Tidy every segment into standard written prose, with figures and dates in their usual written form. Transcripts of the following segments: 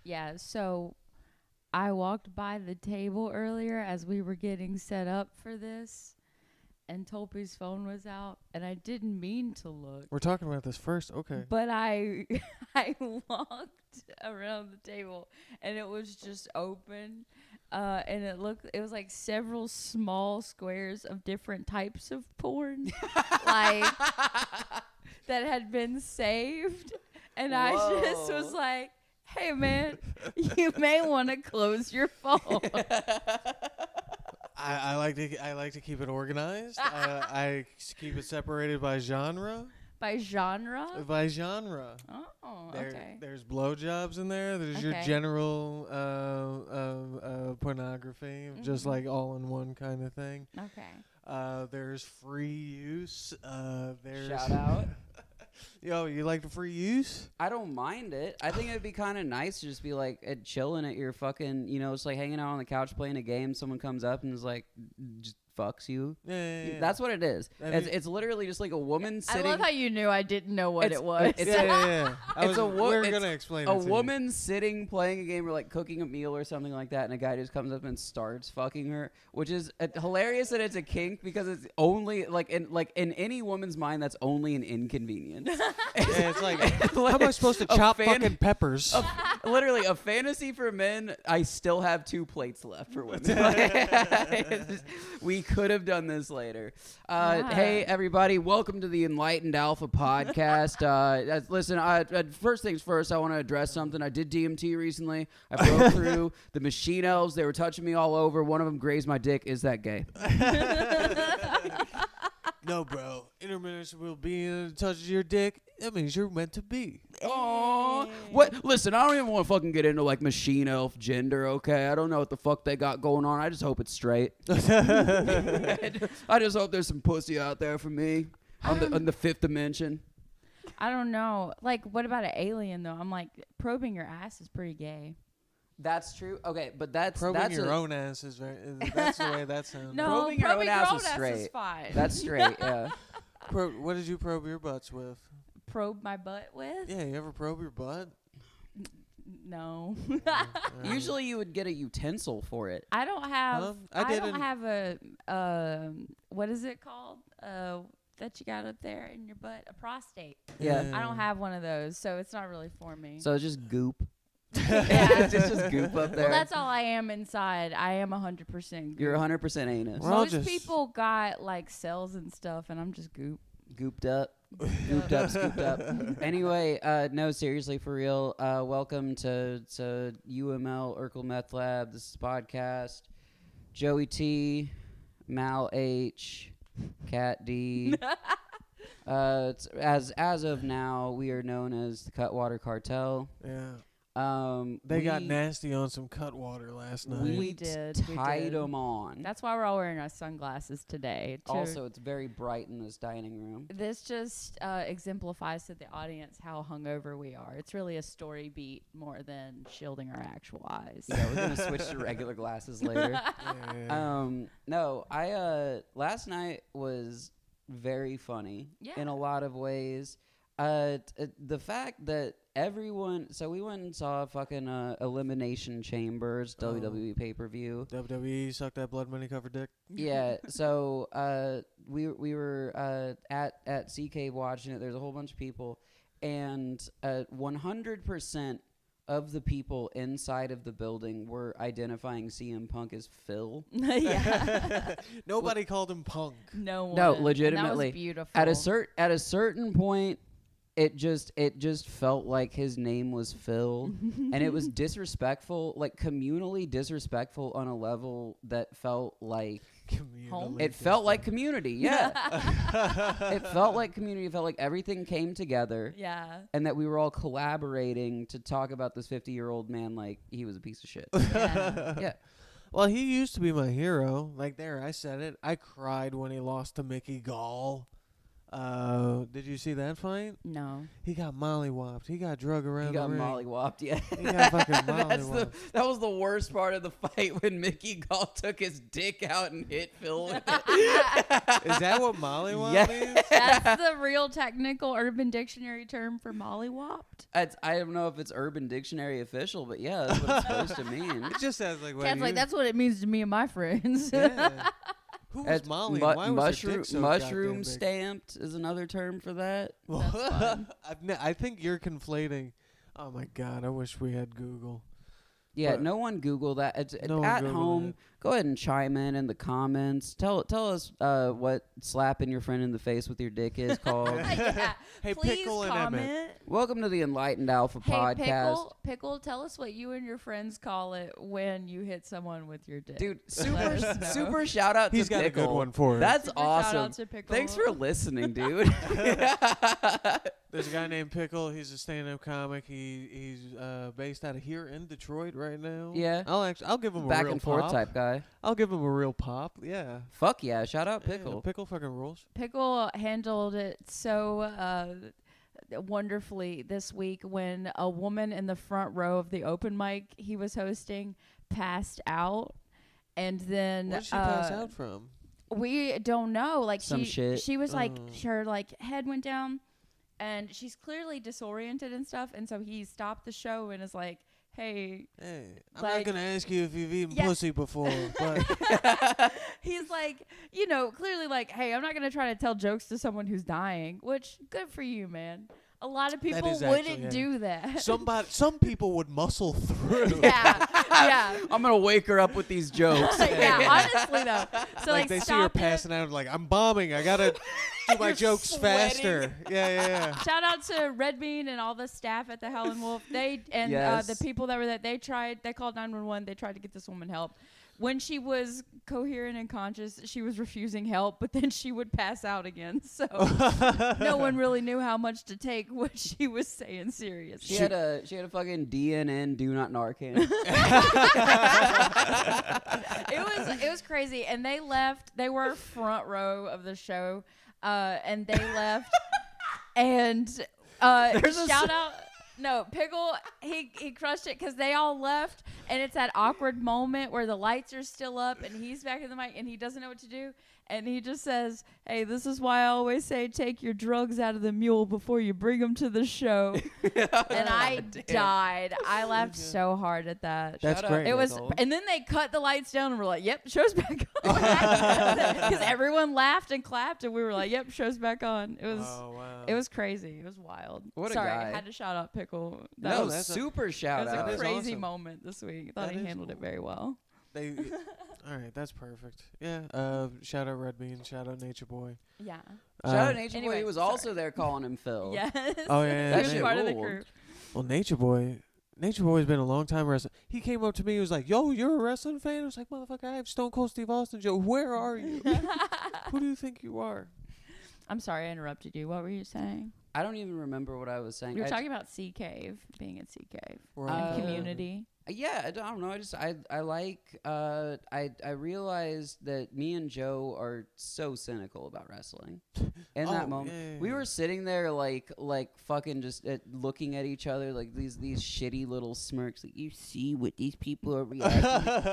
Yeah, so I walked by the table earlier as we were getting set up for this, and Tolpi's phone was out, and I didn't mean to look. We're talking about this first. Okay. But I I walked around the table, and it was just open, and it was like several small squares of different types of porn, like that had been saved, and I just was like, "Hey, man, you may want to close your phone." I like to keep it organized. I keep it separated by genre. By genre? By genre. Oh, okay. There's blowjobs in there. There's your general pornography, just like all in one kind of thing. Okay. There's free use. There's shout out. Yo, you like the free use? I don't mind it. I think it'd be kind of nice to just be like chilling at your fucking, it's like hanging out on the couch playing a game. Someone comes up and is like, just fucks you. Yeah. That's what it is. It's literally just like a woman sitting. I love how you knew I didn't know what it was. Yeah. We're going to explain it. A woman sitting playing a game or like cooking a meal or something like that, and a guy just comes up and starts fucking her, which is hilarious that it's a kink because it's only like in any woman's mind that's only an inconvenience. It's like, how am I supposed to chop fucking peppers? Literally a fantasy for men. I still have 2 plates left for women. We could have done this later. Hey, everybody. Welcome to the Enlightened Alpha podcast. Listen, first things first, I want to address something. I did DMT recently. I broke through the machine elves. They were touching me all over. One of them grazed my dick. Is that gay? No, bro. Intermission will be in the touch of your dick. That means you're meant to be. Oh, what? Listen, I don't even want to fucking get into like machine elf gender. Okay, I don't know what the fuck they got going on. I just hope it's straight. I just hope there's some pussy out there for me on the 5th dimension. I don't know. Like, what about an alien though? I'm like, probing your ass is pretty gay. That's true. Okay, but that's your own ass is very. That's the way that sounds. No, probing your own ass is Is straight. fine. That's straight. Yeah. What did you probe your butts with? Probe my butt with? Yeah, you ever probe your butt? No. Usually you would get a utensil for it. I don't have. Huh? I don't have a. What is it called? That you got up there in your butt, a prostate. Yeah. I don't have one of those, so it's not really for me. So it's just goop. Yeah. It's just goop up there. Well, that's all I am inside. I am 100% goop. You're 100% anus. Most people got like cells and stuff, and I'm just goop. Gooped up. Gooped up, scooped up. Anyway, no, seriously, for real. Welcome to UML Urkel Meth Lab. This is podcast. Joey T, Mal H, Cat D. As of now, we are known as the Cutwater Cartel. Yeah. They got nasty on some Cutwater last night. We tied them on. That's why we're all wearing our sunglasses today. Also, it's very bright in this dining room. This just exemplifies to the audience how hungover we are. It's really a story beat more than shielding our actual eyes. Yeah, we're gonna switch to regular glasses later. Yeah. No, last night was very funny in a lot of ways. The fact that so we went and saw fucking Elimination Chambers WWE pay-per-view. WWE suck that blood money covered dick. Yeah, so we were at CK watching it. There's a whole bunch of people, and 100% of the people inside of the building were identifying CM Punk as Phil. Yeah. Nobody called him Punk. No one. No, legitimately. And that was beautiful. At a certain point, it just felt like his name was Phil, and it was disrespectful, like communally disrespectful on a level that felt like home. It felt like community, yeah. It felt like community. It felt like everything came together. Yeah. And that we were all collaborating to talk about this 50-year-old man like he was a piece of shit. Yeah. Yeah. Well, he used to be my hero. Like, there, I said it. I cried when he lost to Mickey Gall. Did Did you see that fight? No. He got mollywopped. He got drug around He the got ring. mollywopped, yeah. He got fucking mollywopped. That was the worst part of the fight when Mickey Gall took his dick out and hit Phil with it. Is that what mollywop Yeah. means? That's the real technical Urban Dictionary term for mollywopped. I don't know if it's Urban Dictionary official, but yeah, that's what it's supposed to mean. It just sounds like what Cat's like, that's what it means to me and my friends. Yeah. Who was Molly? Why was her dick so mushroom goddamn big? stamped is another term for that. fun. I think you're conflating. Oh my god! I wish we had Google. Yeah, But no one Google that. It's no one at Google home. it. Go ahead and chime in the comments. Tell us what slapping your friend in the face with your dick is called. Yeah. Hey, Please Pickle and comment. Emmett. Welcome to the Enlightened Alpha Hey, podcast. Pickle, tell us what you and your friends call it when you hit someone with your dick. Dude, Let us know. super shout out He's to got Pickle. a good one for it. That's Super shout out awesome. to Pickle. Thanks for listening, dude. There's a guy named Pickle. He's a stand-up comic. He's based out of here in Detroit right now. Yeah. I'll give him a Back real and forth pop. type guy. I'll give him a real pop. Yeah. Fuck yeah. Shout out Yeah, Pickle. Pickle fucking rules. Pickle handled it so wonderfully this week when a woman in the front row of the open mic he was hosting passed out, and then What did she pass out from? we don't know. Like Some shit. she was like Oh. her like head went down, and she's clearly disoriented and stuff. And so he stopped the show and is like, "Hey," Hey, I'm Like- not gonna ask you if you've eaten Yeah. pussy before, but he's like, clearly like, "Hey, I'm not gonna try to tell jokes to someone who's dying." Which good for you, man. A lot of people is wouldn't actually, yeah. do that. some people would muscle through. yeah, yeah. I'm going to wake her up with these jokes. Yeah, honestly though. So Like they see her stop it. passing out, like I'm bombing. I gotta do my You're jokes sweating. faster. Yeah. Shout out to Red Bean and all the staff at the Howlin' Wolf. They and Yes. the people that were there. They called 911. They tried to get this woman help. When she was coherent and conscious, she was refusing help, but then she would pass out again. So no one really knew how much to take what she was saying seriously. She had a fucking DNN, do not Narcan. It was crazy, and they left. They were front row of the show, and they left. And There's a shout out. No, Pickle, he crushed it because they all left, and it's that awkward moment where the lights are still up, and he's back in the mic, and he doesn't know what to do, and he just says, "Hey, this is why I always say take your drugs out of the mule before you bring them to the show." And I died. I laughed so hard at that. That's Shout out great. It was, Pickle. and then they cut the lights down, and we're like, "Yep, show's back on," because everyone laughed and clapped, and we were like, "Yep, show's back on." It was. Oh wow. It was crazy. It was wild. What a Sorry, guy. I had to shout out Pickle. That No, was, that's a- super that shout was out. a is crazy awesome. moment this week. Thought That he is handled it cool. very well. They. All right, that's perfect. Yeah. Shout out Red Bean. Shout out Nature Boy. Yeah. Shout out Nature Boy. Anyway, He was sorry. also there calling him Phil. Yes. Oh, yeah, He that was shit part of the ruled. crew. Well, Nature Boy. Nature Boy's been a long time wrestling. He came up to me. He was like, "Yo, you're a wrestling fan?" I was like, "Motherfucker, I have Stone Cold Steve Austin Joe. Where are you? Who do you think you are?" I'm sorry I interrupted you. What were you saying? I don't even remember what I was saying. You were I- talking about Sea Cave, being at Sea Cave. Right. And community. Yeah, I don't know. I like I realized that me and Joe are so cynical about wrestling. In that Oh, moment, yeah. we were sitting there like fucking just looking at each other like these shitty little smirks. Like, you see what these people are reacting.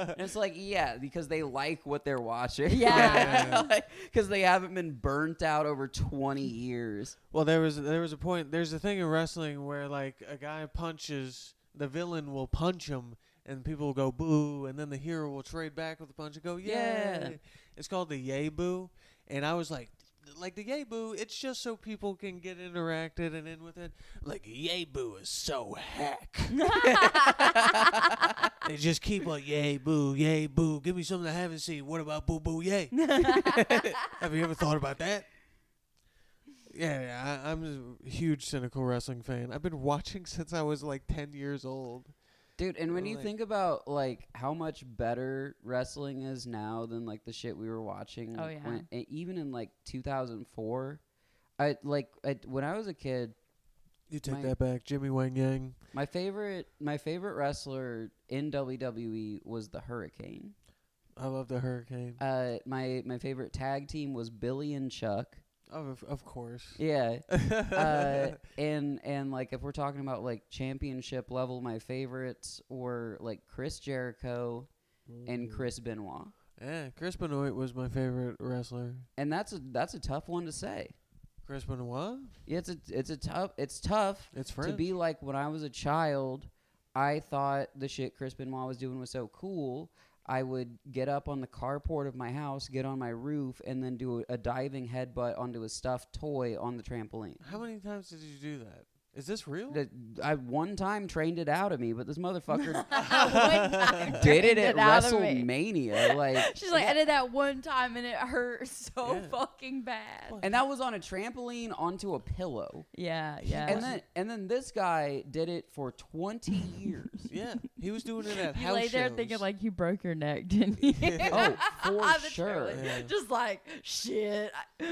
And it's like, yeah, because they like what they're watching. Yeah. Because they haven't been burnt out over 20 years. Well, there was a point. There's a thing in wrestling where like a guy punches, the villain will punch him, and people will go boo, and then the hero will trade back with a punch and go yay. Yeah. It's called the yay boo, and I was like the yay boo. It's just so people can get interacted and in with it. Like yay boo is so hack. They just keep like yay boo, yay boo. Give me something I haven't seen. What about boo boo yay? Have you ever thought about that? Yeah, I'm a huge cynical wrestling fan. I've been watching since I was like 10 years old. Dude, and when you Like- think about like how much better wrestling is now than like the shit we were watching, Oh, yeah. even in like 2004, when I was a kid, You take My- that back, Jimmy Wang Yang. my favorite wrestler in WWE was the Hurricane. I love the Hurricane. My favorite tag team was Billy and Chuck. Of course. Yeah. And like if we're talking about like championship level, my favorites were like Chris Jericho and Chris Benoit. Yeah, Chris Benoit was my favorite wrestler. And that's a tough one to say. Chris Benoit? Yeah, it's tough It's to French. be like when I was a child, I thought the shit Chris Benoit was doing was so cool. I would get up on the carport of my house, get on my roof, and then do a diving headbutt onto a stuffed toy on the trampoline. How many times did you do that? Is this real? I one time trained it out of me, but this motherfucker One time did it trained at out of me. WrestleMania. Like She's like, I did that one time and it hurt so Yeah. fucking bad. and that was on a trampoline onto a pillow. Yeah. And then this guy did it for 20 years. Yeah, he was doing it at You house lay there shows. thinking like you broke your neck, didn't you? Oh, for On the sure. trampoline. Yeah. Just like shit.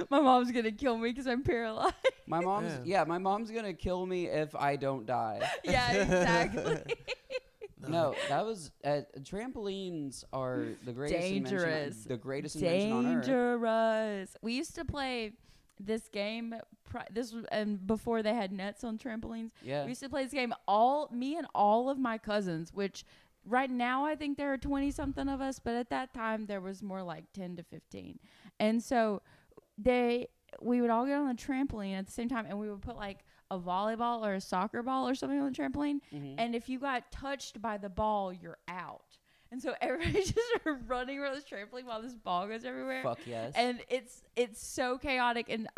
My mom's gonna kill me because I'm paralyzed. My mom's gonna kill me if I don't die. Yeah, exactly. No, that was trampolines are the greatest Dangerous. invention on earth. Dangerous. We used to play this game. This was and before they had nets on trampolines. Yeah. We used to play this game. Me and all of my cousins, which right now I think there are 20 something of us, but at that time there was more like 10 to 15. And so we would all get on the trampoline at the same time, and we would put like a volleyball or a soccer ball or something on the trampoline. Mhm. And if you got touched by the ball, you're out. And so everybody's just running around this trampoline while this ball goes everywhere. Fuck yes. And it's so chaotic, and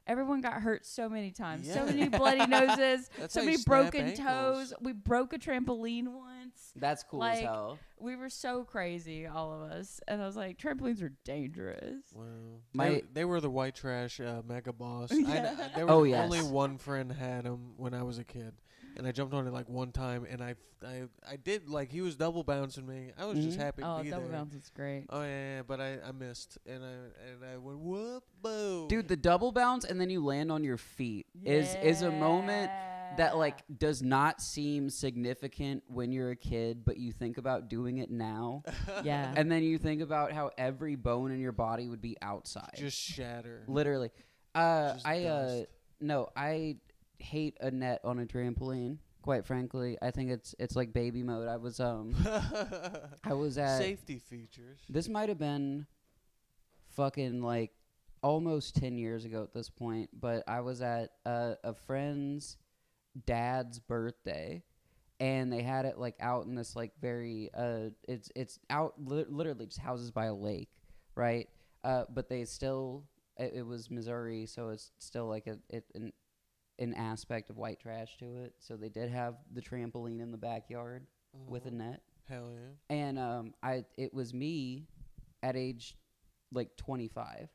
everyone got hurt so many times. So Yeah. many bloody noses, That's so how you many snap broken ankles. toes. We broke a trampoline once. That's cool as like, hell. We were so crazy, all of us. And I was like, trampolines are dangerous. Wow. They were the white trash mega boss. Yeah. There Oh, was yes. only one friend had him when I was a kid. And I jumped on it like one time, and I did, like, he was double bouncing me. I was just Mhm. happy to Oh, be double there. bounce is great. Oh, yeah, but I missed, and I went, whoop, boom. Dude, the double bounce and then you land on your feet is a moment that like does not seem significant when you're a kid, but you think about doing it now. Yeah. And then you think about how every bone in your body would be outside. Just shatter. Literally. Just dust. I hate a net on a trampoline. Quite frankly, I think it's like baby mode. I was at Safety features. this might have been fucking like almost 10 years ago at this point, but I was at a friend's dad's birthday, and they had it like out in this like very it's out literally just houses by a lake, right? But they still it was Missouri, so it's still like an aspect of white trash to it. So they did have the trampoline in the backyard with a net. Hell yeah. And it was me at age like 25.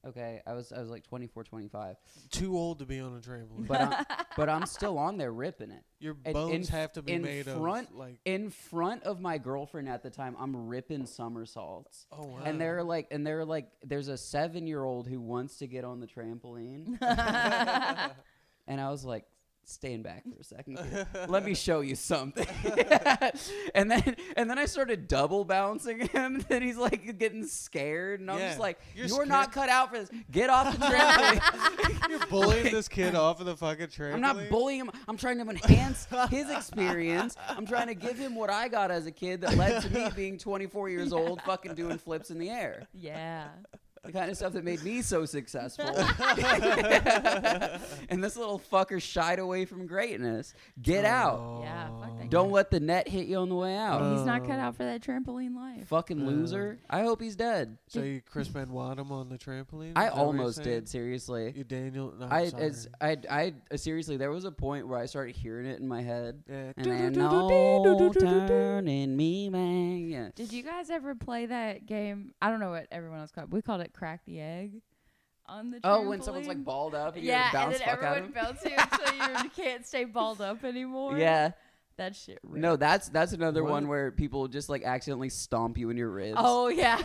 Okay, I was like 24, 25. Too old to be on a trampoline. But I'm still on there ripping it. Your And bones have to be in made front- of, like, In front of my girlfriend at the time, I'm ripping somersaults. oh, wow. And they're like, there's a 7-year-old who wants to get on the trampoline. And I was like, stand back for a second here. Let me show you something. and then I started double bouncing him, and he's like getting scared, and I'm Yeah. just like, You're you're not scared. cut out for this. Get off the trampoline. You're bullying this kid off of the fucking trampoline. I'm not bullying him. I'm trying to enhance his experience. I'm trying to give him what I got as a kid that led to me being 24 years old, fucking doing flips in the air. Yeah. The kind of stuff that made me so successful. And this little fucker shied away from greatness. Get out. Yeah, fuck that Don't let the net hit you on the way out. He's not cut out for that trampoline life. Fucking loser. I hope he's dead. So you Chris Benoit him on the trampoline? I Is that what you're almost saying? did, seriously. You Daniel? No, I seriously, there was a point where I started hearing it in my head. Yeah. And then no turning me back. Yeah. Did you guys ever play that game? I don't know what everyone else called it. We called it Crack the Egg on the trampoline. Oh, when someone's like balled up and you yeah, bounce and then fuck out of everyone them? bounces so you can't stay balled up anymore. Yeah. That shit ripped. No, that's another What? one where people just like accidentally stomp you in your ribs. Oh, yeah.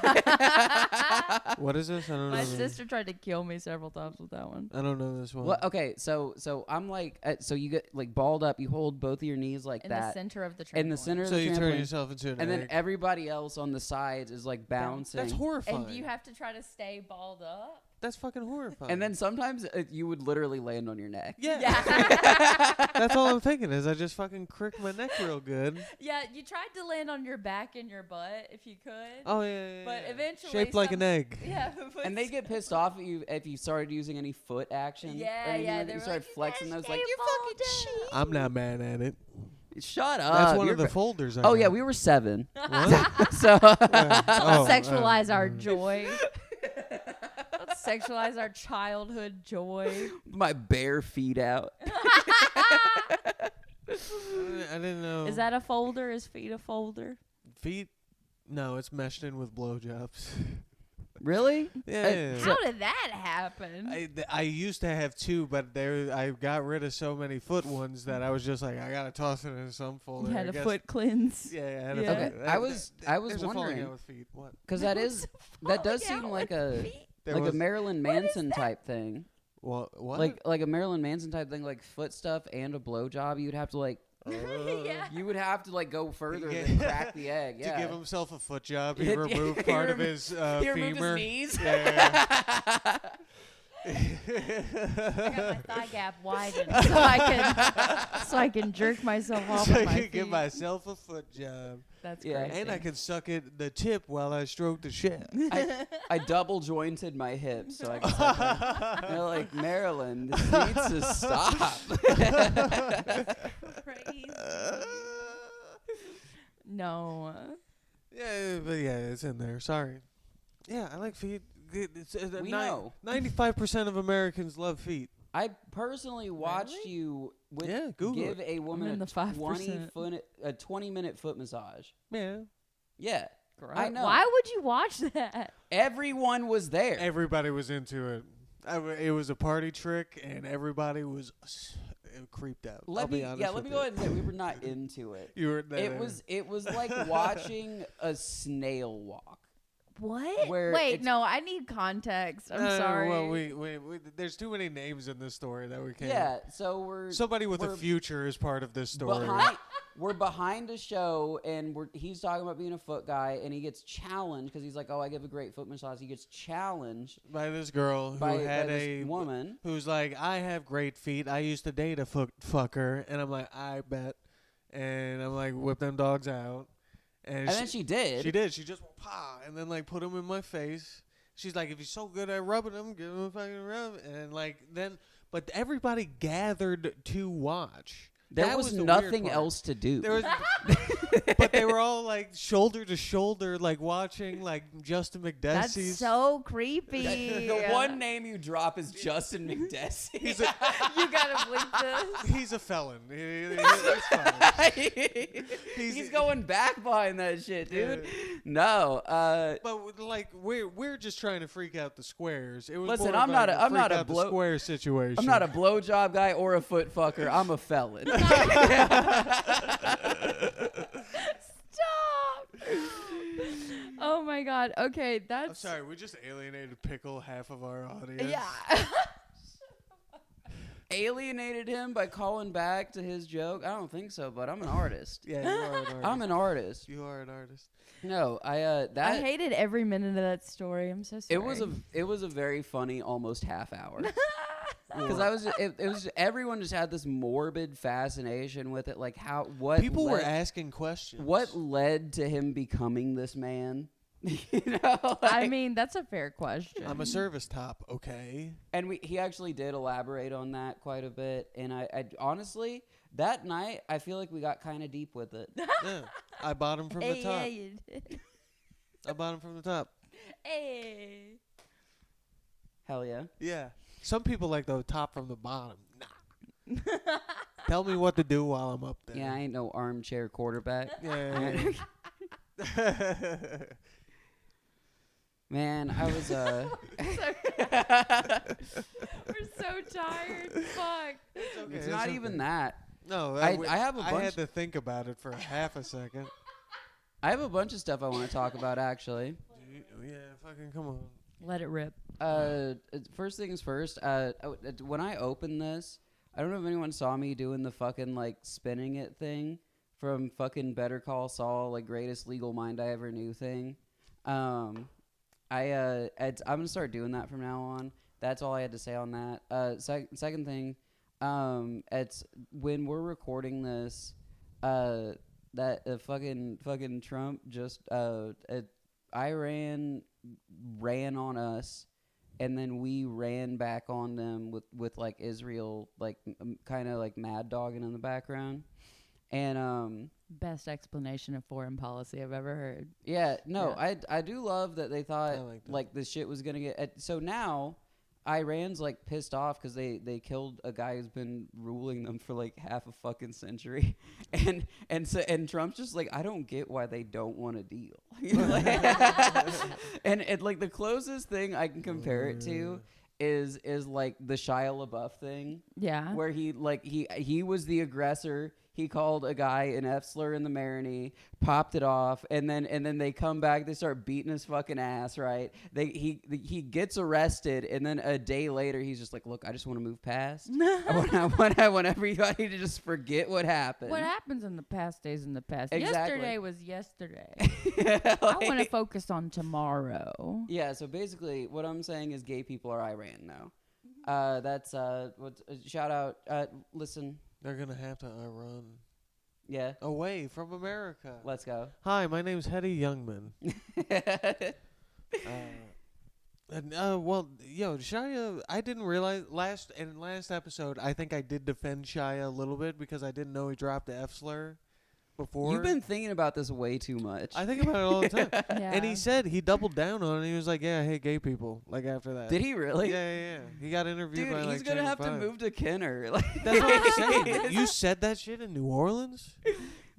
What is this? I don't know. My this. sister tried to kill me several times with that one. I don't know this one. Well, okay, so I'm like, so you get like balled up, you hold both of your knees like In the that, center of the trampoline. in the center of So the you turn trampoline, yourself into an and then egg. everybody else on the sides is like bouncing. That's horrifying. And you have to try to stay balled up. That's fucking horrifying. And then sometimes you would literally land on your neck. yeah. Yeah. That's all I'm thinking is I just fucking crick my neck real good. Yeah, you tried to land on your back and your butt if you could. Oh yeah. But eventually shaped like an egg. Yeah. And they get pissed off at you if you started using any foot action. Yeah, or anything yeah, like that. they You were started like, flexing "You those guys like, stay you fucking cheat. I'm not mad at it. Shut up. That's one of You're the folders. I Oh, yeah, got. we were 7. What? So Oh, Sexualize our joy. Let's sexualize our childhood joy. my bare feet out. I didn't know. Is that a folder? Is feet a folder? feet? No, it's meshed in with blowjobs. Really? Yeah. How did that happen? I used to have 2, but I got rid of so many foot ones that I was just like, I gotta toss it in some folder. You had I a guess. foot cleanse. Yeah, I had Yeah. a Okay, foot. I was There's a falling wondering out with feet. What? because that does seem like a There like a was Marilyn What is Manson that? type thing. what? Like a Marilyn Manson type thing, like foot stuff and a blowjob. You'd have to like Yeah. you would have to like go further Yeah. than crack the egg. Yeah. To give himself a foot job, he He removed part of his he removed femur. his knees. Yeah. I got my thigh gap widened so I can jerk myself off So with I my can feet. give myself a foot job, That's Yeah. crazy. and I can suck it the tip while I stroke the shit. I double jointed my hips so I could suck it. They're like, Marilyn, this needs to stop. Crazy. No. Yeah, but yeah, it's in there. Sorry. Yeah, I like feet. We know. 95% of Americans love feet. I personally watched Really? you Yeah, Google give a woman in a the 5%. 20-minute foot massage. Yeah. Yeah. I know. Why would you watch that? Everyone was there. Everybody was into it. It was a party trick, and everybody was creeped out. I'll be honest let with me you. go ahead and say we were not into it. You were It was like watching a snail walk. What? Where Wait, it's- no, I need context. I'm sorry. Well, we there's too many names in this story that we can't. Yeah, so we're Somebody with a we're future is part of this story. we're behind a show, and he's talking about being a foot guy, and he gets challenged because he's like, "Oh, I give a great foot massage." He gets challenged By this girl who by had this a woman. who's like, I have great feet. I used to date a fucker, and I'm like, I bet, and I'm like, whip them dogs out, And then she did. She did. She just went, pa, and then like put them in my face. She's like, if you're so good at rubbing them, give them a fucking rub, and like then, but everybody gathered to watch. There That was the weird nothing part. else to do. There was, but they were all like shoulder to shoulder, like watching like Justin That's McDessie's. so creepy. The one name you drop is Justin McDessie. He's a You gotta bleep this. he's a felon. He's fine. He's going back behind that shit, dude. Yeah. No, But like we're just trying to freak out the squares. It was Listen, more I'm about not freak a out the blow- square situation. I'm not a blowjob guy or a foot fucker. I'm a felon. Stop. Oh my god. Okay, that's. I'm sorry. We just alienated Pickle half of our audience. Yeah. Alienated him by calling back to his joke? I don't think so, but I'm an artist. Yeah, you are an artist. I'm an artist. You are an artist. No, I hated every minute of that story. I'm so sorry. it was a very funny almost half hour. Because it was everyone just had this morbid fascination with it, like what People were asking questions. what led to him becoming this man. You know, I mean, that's a fair question. I'm a service top, okay? and he actually did elaborate on that quite a bit. And I honestly, that night, I feel like we got kind of deep with it. Yeah. I bought him from the top. Yeah, you did. I bought him from the top. Hey. Hell yeah. Yeah. Some people like the top from the bottom. Nah. Tell me what to do while I'm up there. Yeah, I ain't no armchair quarterback. Yeah. Man, I was We're so tired. Fuck. It's not even that. No, I have a I bunch. had to think about it for half a second. I have a bunch of stuff I want to talk about actually. Yeah, fucking come on. Let it rip. First things first. When I opened this, I don't know if anyone saw me doing the fucking like spinning it thing from fucking Better Call Saul, like greatest legal mind I ever knew thing. I'm gonna start doing that from now on. That's all I had to say on that. Second thing, it's when we're recording this, that fucking Trump just Iran ran on us, and then we ran back on them with like Israel, like kind of like mad dogging in the background, and Best explanation of foreign policy I've ever heard. yeah, no, Yeah. I do love that they thought I like that. like this shit was gonna get. So now Iran's like pissed off because they killed a guy who's been ruling them for like half a fucking century, and Trump's just like, I don't get why they don't want a deal. You know, like, and like the closest thing I can compare it to is like the Shia LaBeouf thing, Yeah. where he was the aggressor. He called a guy an F slur in the Maroney, popped it off, and then they come back. They start beating his fucking ass. Right? He gets arrested, and then a day later, he's just like, "Look, I just want to move past. I want everybody to just forget what happened." What happens in the past stays in the past. Exactly. Yesterday was yesterday. Like- I want to focus on tomorrow. Yeah. So basically, what I'm saying is, gay people are Iran now. That's shout out. Listen. They're gonna have to run Yeah. away from America. Let's go. Hi, my name's Hetty Youngman. Well, yo, Shia, I didn't realize last episode, I think I did defend Shia a little bit because I didn't know he dropped the F slur before. You've been thinking about this way too much. I think about it all the time. Yeah. And he said he doubled down on it. He was like, "Yeah, I hate gay people." Like after that. Did he really? Yeah. He got interviewed Dude, by like he's gonna Channel have to 5. move to Kenner. Like, That's what I'm saying. You said that shit in New Orleans?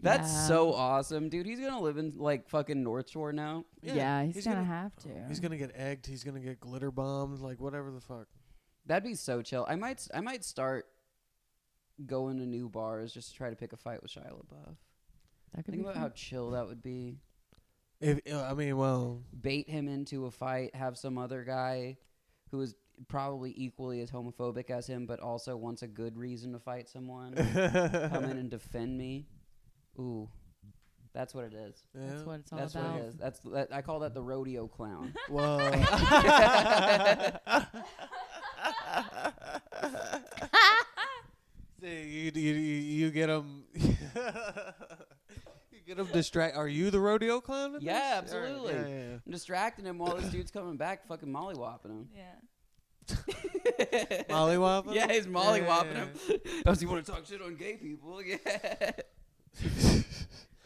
that's Yeah. so awesome, dude. He's gonna live in like fucking North Shore now. Yeah, he's gonna gonna have to. He's gonna get egged. He's gonna get glitter bombed. Like whatever the fuck. That'd be so chill. I might start going to new bars just to try to pick a fight with Shia LaBeouf. That could Think be about fun. how chill that would be. Well, Bait him into a fight. Have some other guy who is probably equally as homophobic as him, but also wants a good reason to fight someone. Come in and defend me. Ooh, that's what it is. That's what it's all That's about. what it is. I call that the rodeo clown. Whoa. See, you get him. You get him distract. Are you the rodeo clown? in Yeah, this? absolutely. Yeah. I'm distracting him while this dude's coming back, fucking mollywopping him. Yeah. Mollywopping? Yeah, he's mollywopping Yeah. him. Does he want to talk shit on gay people? Yeah.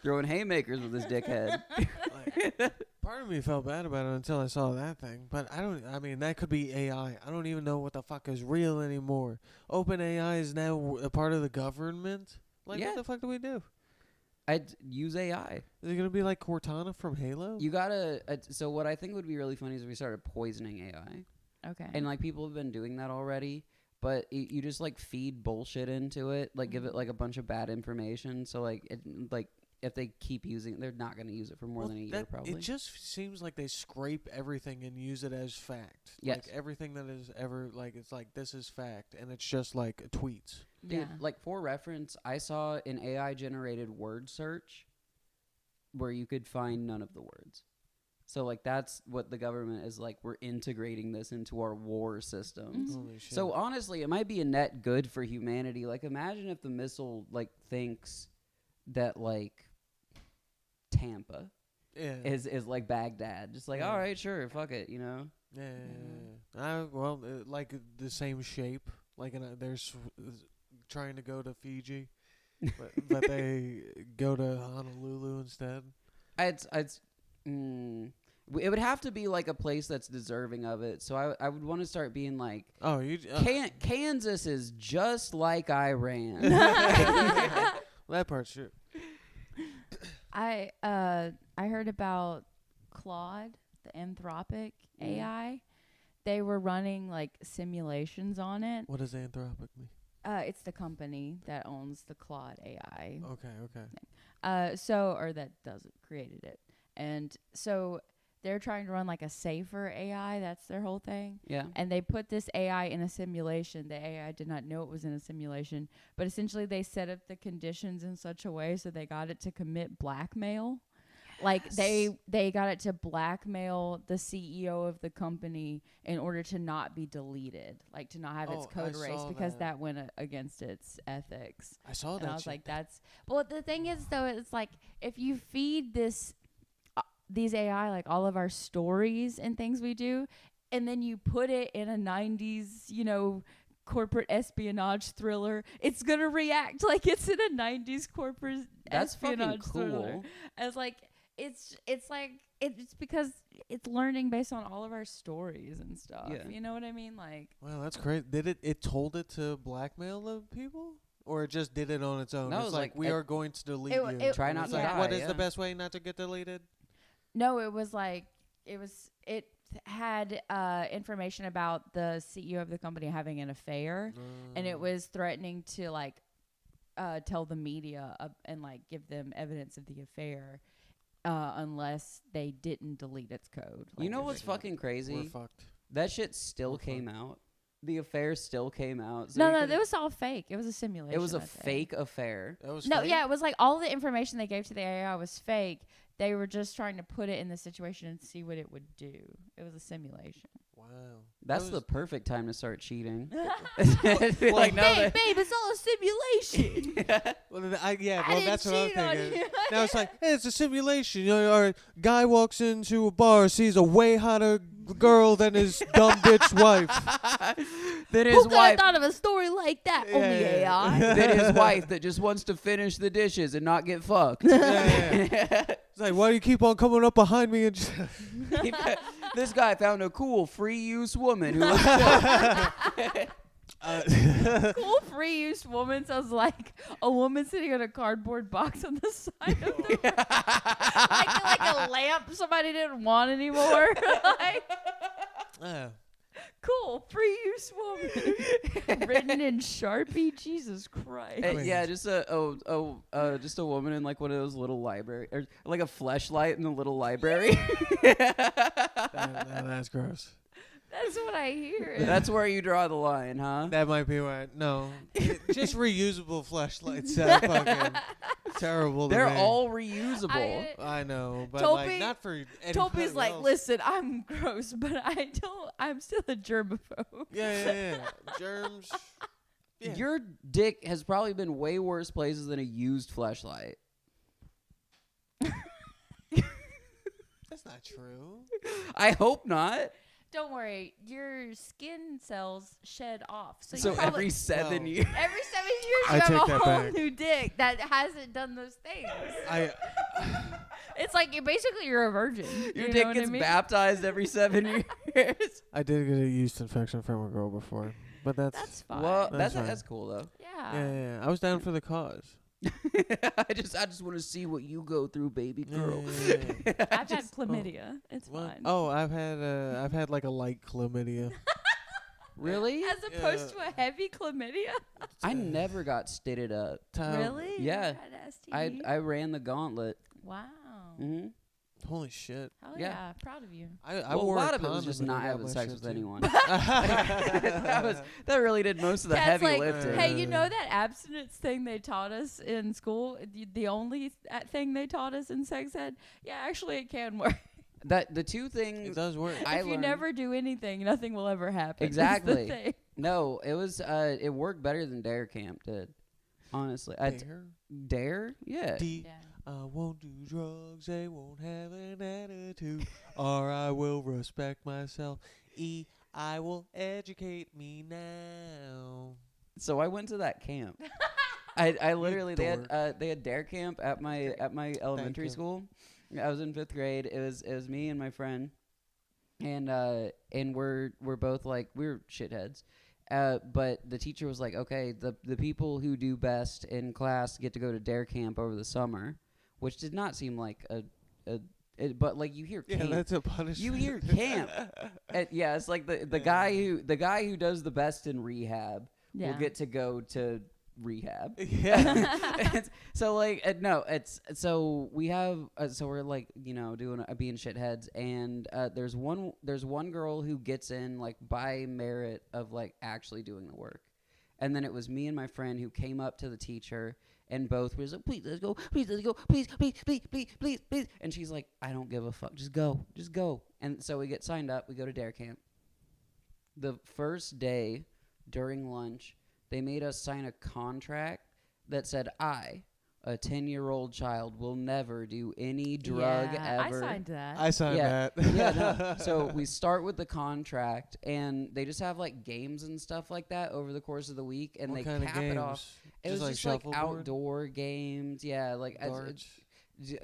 Throwing haymakers with his dickhead. Like, part of me felt bad about it until I saw that thing. But I mean, that could be AI. I don't even know what the fuck is real anymore. Open AI is now a part of the government. Like, Yeah. what the fuck do we do? I'd use AI. Is it going to be like Cortana from Halo? You gotta. So what I think would be really funny is if we started poisoning AI, Okay. and like people have been doing that already. But you just like feed bullshit into it, like give it like a bunch of bad information. So like if they keep using it, they're not going to use it for more than a year probably. It just seems like they scrape everything and use it as fact. Yes. Like everything that is ever, like, it's like, this is fact. And it's just like tweets. Dude, yeah. like for reference, I saw an AI generated word search where you could find none of the words. So like that's what the government is like. We're integrating this into our war systems. Mhm. Holy shit. So honestly, it might be a net good for humanity. Like imagine if the missile like thinks that like Tampa yeah. is like Baghdad. Just like, Yeah. all right, sure, fuck it, you know. Yeah. Well, like the same shape. Like they're trying to go to Fiji, but they go to Honolulu instead. It would have to be like a place that's deserving of it. So I would want to start being like, Oh, you. Kansas is just like Iran. That part's true. I heard about Claude, the Anthropic AI. They were running like simulations on it. What does Anthropic mean? It's the company that owns the Claude AI. Okay. Or that created it. And so they're trying to run like a safer AI. That's their whole thing. Yeah. And they put this AI in a simulation. The AI did not know it was in a simulation. But essentially they set up the conditions in such a way so they got it to commit blackmail. Like they got it to blackmail the CEO of the company in order to not be deleted, like to not have its code erased because that went against its ethics. I saw that. And I was like, that's. Well, the thing is, though, it's like if you feed these AI like all of our stories and things we do, and then you put it in a 90s, corporate espionage thriller, it's gonna react like it's in a 90s corporate espionage thriller. As like it's like it's because it's learning based on all of our stories and stuff. Yeah. You know what I mean? Like, wow, that's crazy. Did it told it to blackmail the people? Or it just did it on its own? No, it's like, we are going to delete you. Try not to die. What is the best way not to get deleted? no, it was like it had information about the CEO of the company having an affair, and it was threatening to like tell the media and like give them evidence of the affair unless they didn't delete its code. Like, You know what's fucking We're crazy? fucked. That shit still came out. The affair still came out. So no, it was all fake. It was a simulation. It was a I think. fake affair. That was No, fake? yeah, it was like all the information they gave to the AI was fake. They were just trying to put it in the situation and see what it would do. It was a simulation. Wow. That's the perfect time to start cheating. Babe, like, no, it's all a simulation. Well, I that's what I'm didn't cheat on thinking. you. Now it's like, hey, it's a simulation. Our guy walks into a bar, sees a way hotter girl than his dumb bitch wife. Then Who his could have wife. thought of a story like that? Yeah, Only yeah. AI. Then his wife that just wants to finish the dishes and not get fucked. Yeah. It's like, why do you keep on coming up behind me? And just This guy found a cool free use woman who Cool free use woman sounds like a woman sitting on a cardboard box on the side of the like a lamp somebody didn't want anymore. Like, cool free use woman written in Sharpie. Jesus Christ. yeah, just a woman in like one of those little library or like a fleshlight in the little library. that's gross. That's what I hear. That's where you draw the line, huh? That might be right. No, just reusable flashlights. Fucking terrible. To They're me. all reusable. I know, but Toby- like not for anybody Toby's like, else. listen, I'm gross, but I'm still a germaphobe. Yeah. Germs. Yeah. Your dick has probably been way worse places than a used fleshlight. That's not true. I hope not. Don't worry, your skin cells shed off. So So you probably, every 7 No. years. every 7 years I you have take a that whole back. new dick that hasn't done those things. It's like you're a virgin. Your you dick know what gets I mean? baptized every 7 years. I did get a yeast infection from a girl before, but That's fine. Well, That's that's fine. cool though. yeah. I was down for the cause. I just want to see what you go through, baby girl. I've had chlamydia. It's What? fine. Oh, I've had like a light chlamydia. Really? As opposed to a heavy chlamydia? I never got stitted up. Really? You Yeah. never had STD? I ran the gauntlet. Wow. Hmm Holy shit! Hell Yeah. yeah. Proud of you. I Well, a wore lot of it was condom just and not got having my sex shit with too. anyone. that really did most of the That's heavy like, lifting. hey, you know that abstinence thing they taught us in school? The only thing they taught us in sex ed? Yeah, actually, it can work. That the two It things. does work. I If you learned- never do anything, nothing will ever happen. is the Exactly. thing. No, it was. It worked better than Dare Camp did. Honestly, Dare, yeah. D. Yeah. I won't do drugs. They won't have an attitude. Or I will respect myself. E. I will educate me now. So I went to that camp. I literally they dork. had Dare Camp at my elementary you. school. I was in 5th grade. It was me and my friend, and we're both like we were shitheads. But the teacher was like, okay, the people who do best in class get to go to Dare Camp over the summer, which did not seem like but like you hear camp. Yeah, that's a punishment. You hear camp. Yeah, it's like the guy who does the best in rehab will get to go to rehab. Yeah. So like no, it's so we have so we're like doing being shitheads, and there's one girl who gets in like by merit of like actually doing the work, And then it was me and my friend who came up to the teacher, and both was like, please, let's go, please, let's go, please, please, please, please, please, please. And she's like, I don't give a fuck. Just go. Just go. And so we get signed up. We go to dare camp. The first day during lunch, they made us sign a contract that said, a 10-year-old child will never do any drug ever. I signed that. I signed that. Yeah, no. So we start with the contract, and they just have like games and stuff like that over the course of the week, and What they kind of cap it games? off. It Just was like just like shuffleboard? outdoor games. Yeah, like Darts?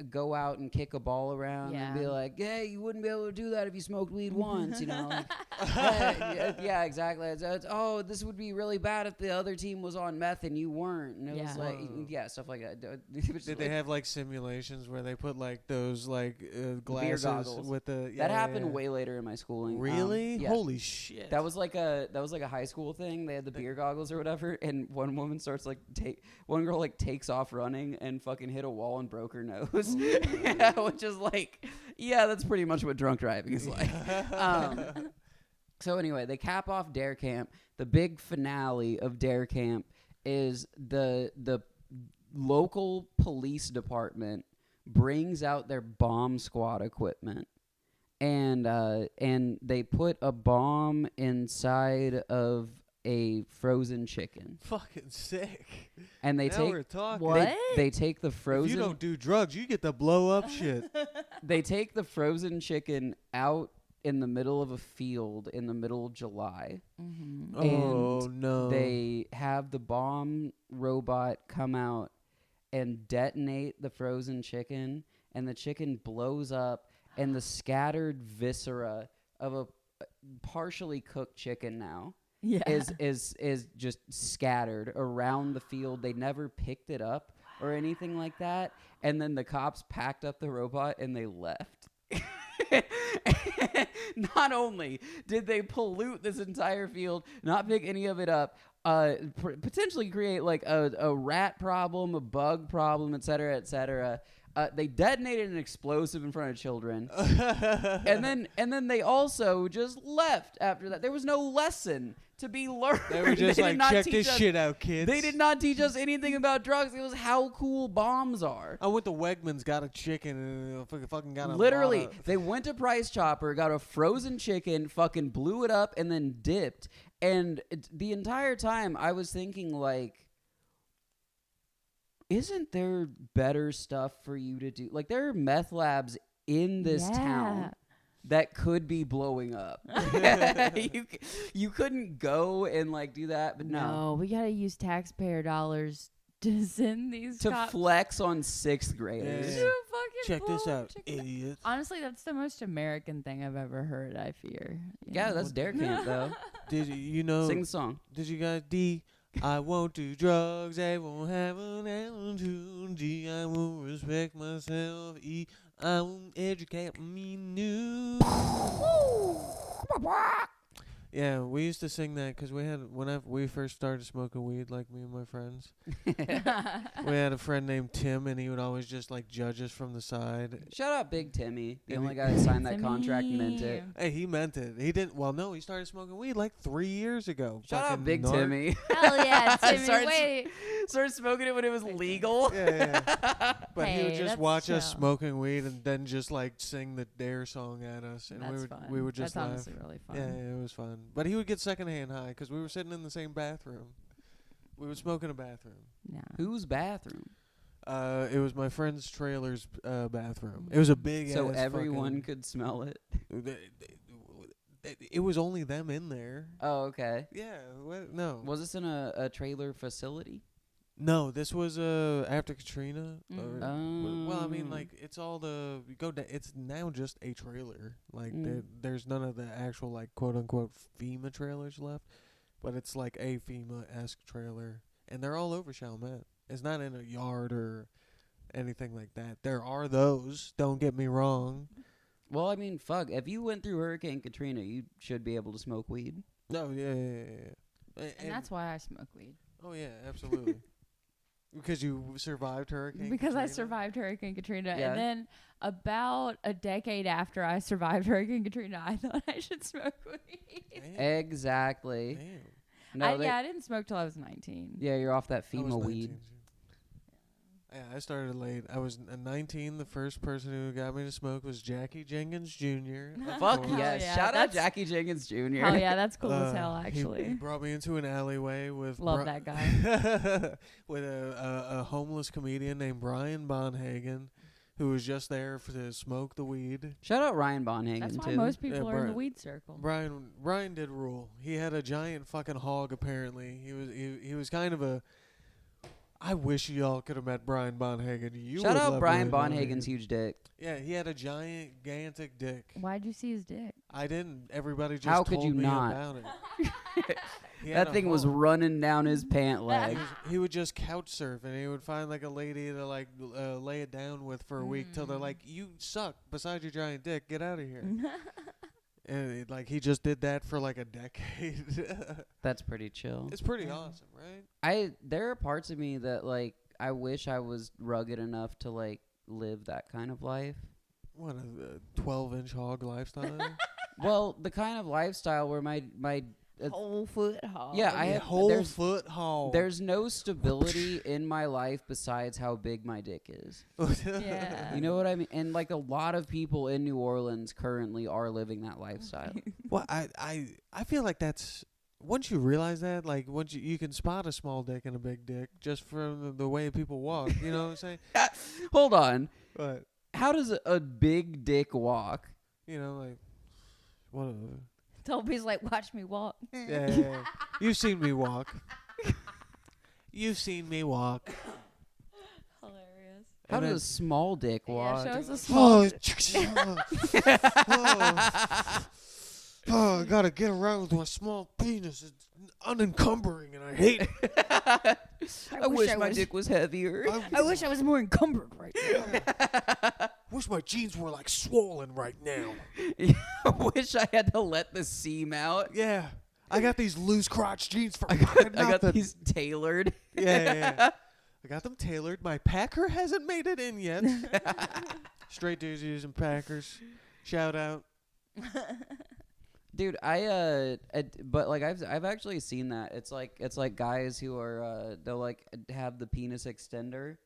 go out and kick a ball around and be Yeah. like, hey, you wouldn't be able to do that if you smoked weed once, you know? Like, yeah, exactly. Oh, this would be really bad if the other team was on meth and you weren't. And it was Yeah. like, Whoa. yeah, stuff like that. Did they have like simulations where they put like those like glasses goggles. with the that happened way later in my schooling. Really? Yeah. Holy shit! That was like a high school thing. They had the beer goggles or whatever, and one woman starts like one girl like takes off running and fucking hit a wall and broke her nose, which is like, yeah, that's pretty much what drunk driving is like. So anyway, they cap off dare camp. The big finale of dare camp is the local police department brings out their bomb squad equipment. And they put a bomb inside of a frozen chicken, fucking sick. and they Now we're talking. What? they take the If frozen you don't do drugs, you get to blow up shit. they take the frozen chicken out in the middle of a field in the middle of July. Mm-hmm. Oh no! They have the bomb robot come out and detonate the frozen chicken, and the chicken blows up, and the scattered viscera of a partially cooked chicken now Yeah. is just scattered around the field. They never picked it up or anything like that. And then the cops packed up the robot and they left. Not only did they pollute this entire field, not pick any of it up, potentially create like a rat problem, a bug problem, et cetera, they detonated an explosive in front of children, and then they also just left after that. There was no lesson to be learned. They were just They like, did not check teach this us- shit out, kids. They did not teach us anything about drugs. It was how cool bombs are. I went to Wegmans, got a chicken, and fucking got a Literally, lot of- they went to Price Chopper, got a frozen chicken, fucking blew it up, and then dipped. And the entire time, I was thinking, like, isn't there better stuff for you to do? Like, there are meth labs in this town that could be blowing up. you couldn't go and, like, do that, but no. We gotta use taxpayer dollars to send these To cops flex on sixth graders. Yeah. to fucking check this blow out, chicken. idiot. Honestly, that's the most American thing I've ever heard. I fear. You Yeah, know? that's dare camp, though. Did you know? Sing the song. Did you guys I won't do drugs, I won't have an attitude. D, I won't respect myself. E, I won't educate me new. Yeah, we used to sing that because whenever we first started smoking weed, like me and my friends, we had a friend named Tim, and he would always just like judge us from the side. Shout out Big Timmy, the Timmy. only guy that signed that contract meant it. Hey, he meant it. He didn't. Well, no, he started smoking weed like 3 years ago. Shout out Fucking Big narc. Timmy. Hell yeah, Timmy. Started- Wait. Started smoking it when it was legal. Yeah. But he would Hey, just that's watch us chill. smoking weed and then just like sing the Dare song at us, and That's we would fun. just That's laugh. honestly really fun. Yeah, it was fun. But he would get secondhand high because we were sitting in the same bathroom. We would smoke in a bathroom. Yeah. Whose bathroom? It was my friend's trailer's bathroom. It was a big. So ass everyone fucking- could smell it. It was only them in there. Oh, okay. Yeah. What? No. Was this in a trailer facility? No. This was after Katrina. Well, I mean, Oh. like it's all the you go. It's now just a trailer. Like Mm. there's none of the actual like quote unquote FEMA trailers left, but it's like a FEMA-esque trailer, and they're all over Chalmette. It's not in a yard or anything like that. There are those. Don't get me wrong. Well, I mean, fuck. If you went through Hurricane Katrina, you should be able to smoke weed. No, yeah. And that's why I smoke weed. Oh yeah, absolutely. Because you survived Hurricane. Because I Katrina? survived Hurricane Katrina. Yeah. And then about a decade after I survived Hurricane Katrina, I thought I should smoke weed. Damn. Exactly. Damn. No, I didn't smoke till I was 19. Yeah, you're off that I was FEMA 19. weed. Yeah, I started late. I was 19. The first person who got me to smoke was Jackie Jenkins Jr. of Fuck course. yes. yeah, Shout out that's- Jackie Jenkins Jr. Oh yeah, that's cool as hell. He Actually, brought me into an alleyway with love that guy. with a homeless comedian named Brian Bonhagen, who was just there to smoke the weed. Shout out Ryan Bonhagen That's why too. most people Yeah, are in the Brian- weed circle. Brian did rule. He had a giant fucking hog. Apparently, he was kind of a. I wish y'all could have met Brian Bonhagen. Shout would out love Brian Bonhagen. Bonhagen's huge dick. Yeah, he had a gigantic dick. Why'd you see his dick? I didn't. Everybody just How could told you me not? about it. He had That a thing was hog. running down his pant leg. He would just couch surf, and he would find like a lady to like lay it down with for a week till they're like, "You suck. Besides your giant dick, get out of here." And he just did that for like a decade. That's pretty chill. It's pretty Yeah. awesome, right? There are parts of me that like I wish I was rugged enough to like live that kind of life. What a 12-inch hog lifestyle. Well, the kind of lifestyle where my Whole foot hog. Yeah, I A have whole there's foot hog. there's no stability in my life besides how big my dick is. Yeah. You know what I mean? And like a lot of people in New Orleans currently are living that lifestyle. Well, I feel like that's once you realize that, like once you can spot a small dick and a big dick just from the way people walk. You know what I'm saying? Hold on. But How does a big dick walk? you know, like whatever. Toby's like, watch me walk. Yeah. You've seen me walk. You've seen me walk. Hilarious. How And does a small dick Yeah, walk? show us a small. Oh, I gotta get around with my small penis. It's unencumbering, and I hate it. I wish my dick was heavier. I wish I was more encumbered right now. wish my jeans were like swollen right now. I wish I had to let the seam out. Yeah, I got these loose crotch jeans for I got these tailored. Yeah. I got them tailored. My packer hasn't made it in yet. Straight dudes using packers. Shout out. Dude, but like I've actually seen that. It's like guys who are they'll like have the penis extender,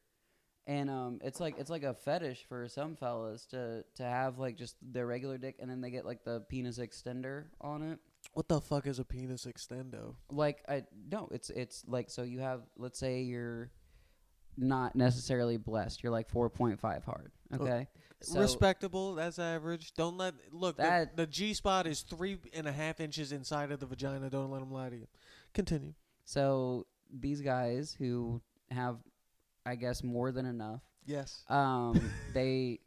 and it's like a fetish for some fellas to have like just their regular dick, and then they get like the penis extender on it. What the fuck is a penis extendo? Like it's like, so you have, let's say you're not necessarily blessed. You're like 4.5 hard. Okay. So Respectable. That's average. Don't let look. That- The G spot is 3.5 inches inside of the vagina. Don't let them lie to you. Continue. So these guys who have, I guess, more than enough. Yes. They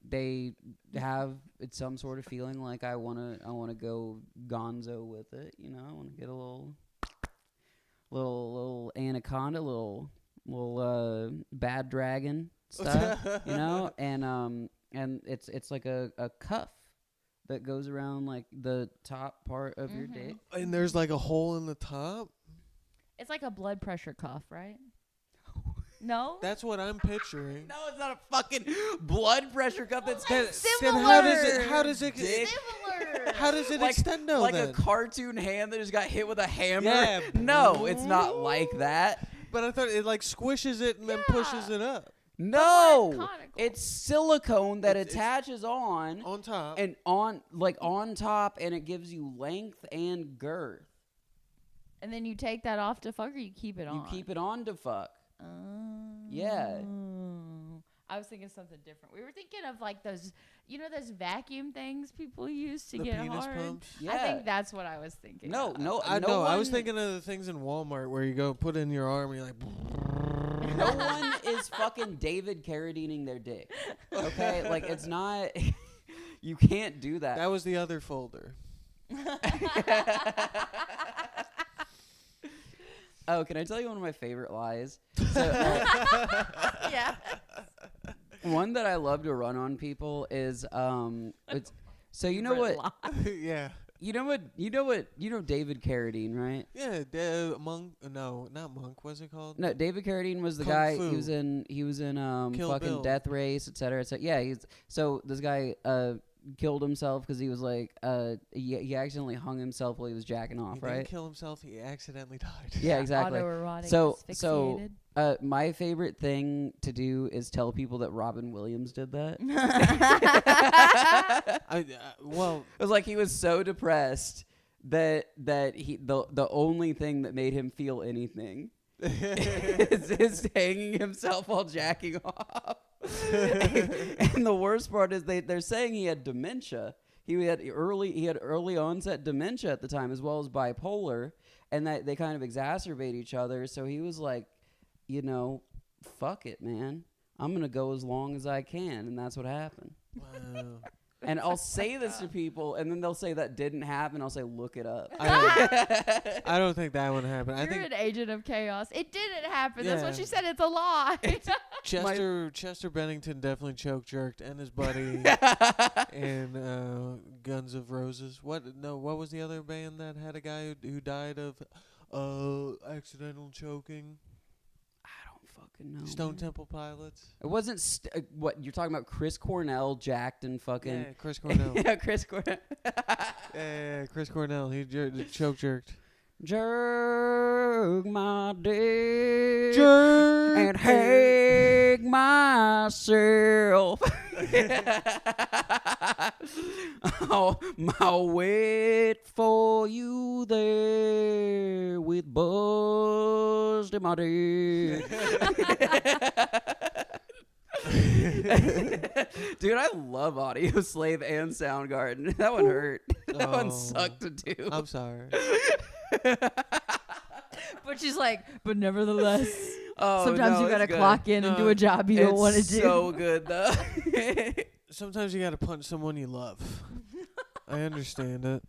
have it's some sort of feeling like I wanna go gonzo with it. You know, I wanna get a little anaconda, little bad dragon stuff. You know, and it's like a cuff that goes around like the top part of your dick. And there's like a hole in the top. It's like a blood pressure cuff, right? No? That's what I'm picturing. No, it's not a fucking blood pressure cuff. That's Then Similar. how does it? Similar. How does it extend though? like then? a cartoon hand that just got hit with a hammer. Yeah. No, it's not like that. But I thought it like squishes it and then pushes it up No, conical. it's silicone that It's- attaches on on top. and on top, and it gives you length and girth. And then you take that off to fuck, or you keep it on? You keep it on to fuck. Oh. Yeah. I was thinking something different. We were thinking of like those, those vacuum things people use to The get penis hard. pumps? Yeah. I think that's what I was thinking. No, of. no, I no know. one, I was thinking of the things in Walmart where you go put in your arm and you're like. No one is fucking David Carradining their dick. Okay, like it's not. You can't do that. That was the other folder. Oh, can I tell you one of my favorite lies? Yeah. One that I love to run on people is it's so you know what Yeah. you know David Carradine, right? Yeah. Monk. No, not Monk. What's it called? No, David Carradine was the Kung guy. Fu. He was in Kill fucking Bill. Death Race, etc. So yeah, so this guy killed himself because he was like, he accidentally hung himself while he was jacking off, He right? didn't kill himself. He accidentally died. Yeah, exactly. Autoerotic So asphyxiated. my favorite thing to do is tell people that Robin Williams did that. Well, It was like he was so depressed that he the only thing that made him feel anything is hanging himself while jacking off. And the worst part is they're saying he had dementia. He had early onset dementia at the time, as well as bipolar, and that they kind of exacerbate each other. So he was like, fuck it, man. I'm gonna go as long as I can, and that's what happened. wow. And I'll say this to people, and then they'll say that didn't happen. I'll say, look it up. I don't think that one happened. I You're think an agent of chaos. It didn't happen. That's what Yeah. she said. It's a lie. Chester Bennington definitely choke jerked, and his buddy in Guns of Roses. What was the other band that had a guy who died of accidental choking? I don't fucking know. Stone Temple Pilots. It wasn't what you're talking about. Chris Cornell jacked and fucking. Yeah, Chris Cornell. Yeah, Chris Cornell. Yeah, Chris Cornell. He choke jerked. Jerk my dick Jerk and hang myself. I'll wait for you there with buzz in my dick. Dude, I love Audio Slave and Soundgarden. That one hurt. That one sucked to do. I'm sorry. But she's like, but nevertheless, Oh, sometimes no, you gotta it's good. clock in and do a job you don't want to do. It's so good though. Sometimes you gotta punch someone you love. I understand it.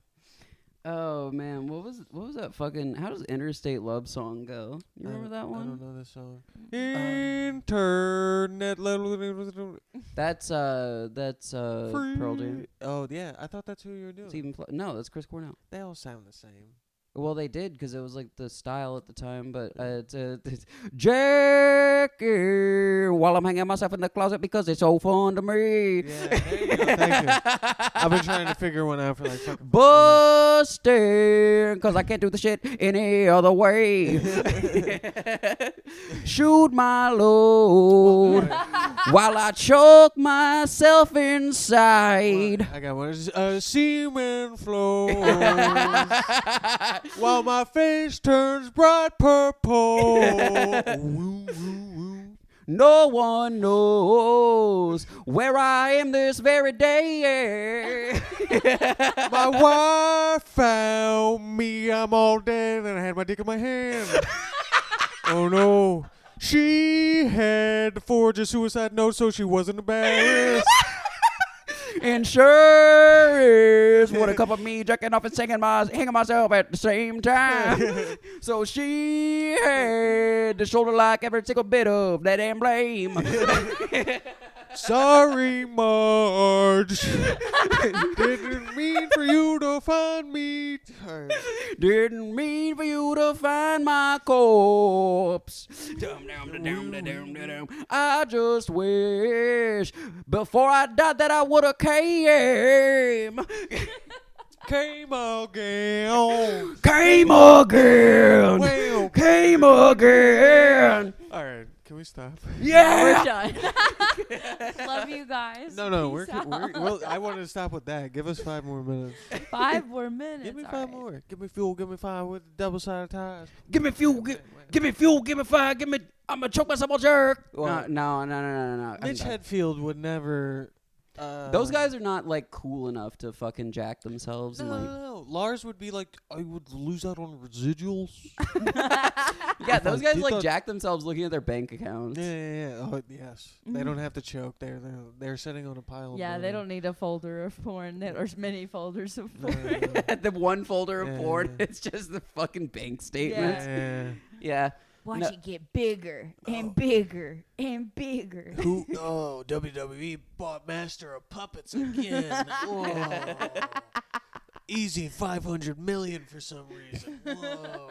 Oh man, what was that fucking? How does Interstate Love Song go? You remember that I one? don't know this song. Internet level. That's Pearl Jam. Oh yeah, I thought that's who you were doing. It's even no, that's Chris Cornell. They all sound the same. Well, they did because it was like the style at the time. But it's Jackie, while I'm hanging myself in the closet because it's so fun to me. Yeah, there you go. Thank you. I've been trying to figure one out for like fucking. Busting, cause I can't do the shit any other way. Shoot my load while I choke myself inside. I got one. Semen flows while my face turns bright purple. Woo, woo, woo. No one knows where I am this very day. My wife found me. I'm all dead and I had my dick in my hand. Oh no. She had to forge a suicide note so she wasn't embarrassed. And sure is what a cup of me jacking off and hanging myself at the same time. So she had to shoulder like every single bit of that damn blame. Sorry, Marge. Didn't mean for you to find me. Didn't mean for you to find my corpse. I just wish before I died that I would have came. Came again. Came again. Well, Came again. all right, can we stop? Yeah. We're done. Love you guys. No, Peace out. well, I wanted to stop with that. Give us 5 more minutes. 5 more minutes. Give me all 5 right. more. Give me fuel. Give me 5 with double-sided ties. Give me fuel. Give me fuel. Give me fire. Give me. I'm gonna choke myself on jerk. Well, No. Mitch Hedfield would never. Those guys are not like cool enough to fucking jack themselves. No, And, like, no. Lars would be like, I would lose out on residuals. yeah, those guys did like that- jack themselves looking at their bank accounts. Yeah. Oh, yes. They don't have to choke. They're sitting on a pile of Yeah, money. they don't need a folder of porn. There's many folders of No, porn. no, no. The one folder of Yeah. porn, it's just the fucking bank statements. Yeah. Yeah. Watch No. it get bigger and bigger and bigger. Who? Oh, WWE bought Master of Puppets again. Whoa. Easy 500 million for some reason. Whoa.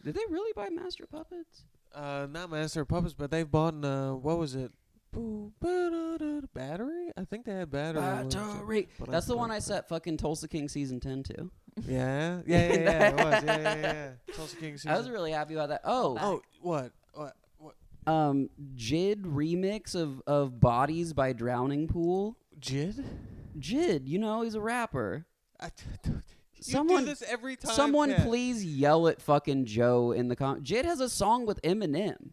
Did they really buy Master Puppets? Not Master of Puppets, but they've bought what was it? Battery? I think they had battery. Battery. That's the one I set fucking Tulsa King season 10 to. Yeah. It was. Yeah. Tulsa King season. I was really happy about that. What? Jid remix of Bodies by Drowning Pool. Jid? Jid, he's a rapper. You do this every time. Someone please yell at fucking Joe in the Jid has a song with Eminem.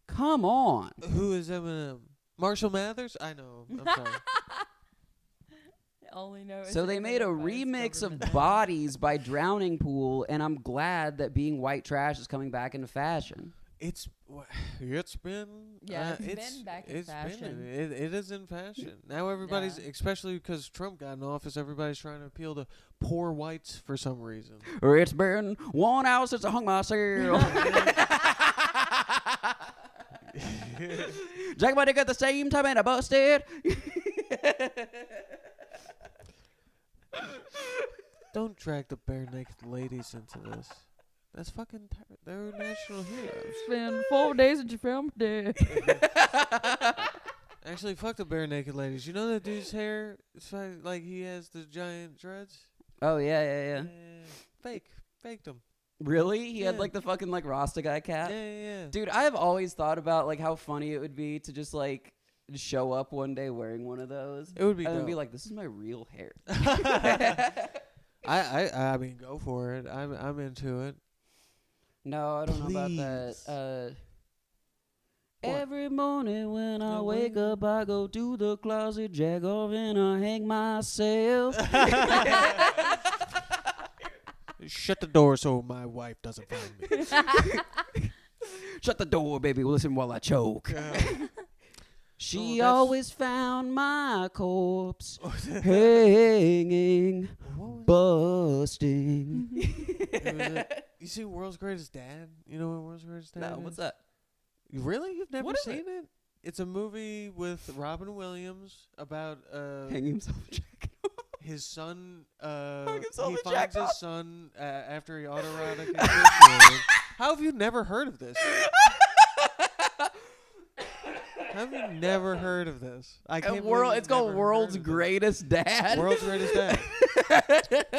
Come on. Who is Eminem? Marshall Mathers? I know. I'm sorry. Only know. So they made a remix of Bodies by Drowning Pool, and I'm glad that being white trash is coming back into fashion. It's been been back in fashion. It is in fashion now. Everybody's, especially because Trump got in office, everybody's trying to appeal to poor whites for some reason. Or it's been 1 hour since I hung myself. Jack my dick at the same time and I busted. Don't drag the bare naked ladies into this. That's fucking they're national heroes. It's been 4 days since you found dead. Actually, fuck the bare naked ladies. You know that dude's hair? It's like he has the giant dreads. Oh yeah. Faked them. Really? He had like the fucking like Rasta guy cap? Yeah. Dude, I have always thought about like how funny it would be to just like show up one day wearing one of those. It would be and dope. then be like, this is my real hair. I mean, go for it. I'm into it. No, I don't know about that. Every morning when I wake up, I go to the closet, jack off, and I hang myself. Shut the door so my wife doesn't find me. Shut the door, baby. Listen while I choke. She Oh, always found my corpse hanging, busting. You see World's Greatest Dad? You know what World's Greatest Dad No, is? what's that? Really? You've never What is seen it? It's a movie with Robin Williams about Hanging himself jacket off. his son. himself He a finds jack his off. son after he autoerotic asphyxiated. How have you never heard of this? How have you never heard of this? I can't believe you've It's called never World's heard of this. Greatest Dad. World's Greatest Dad.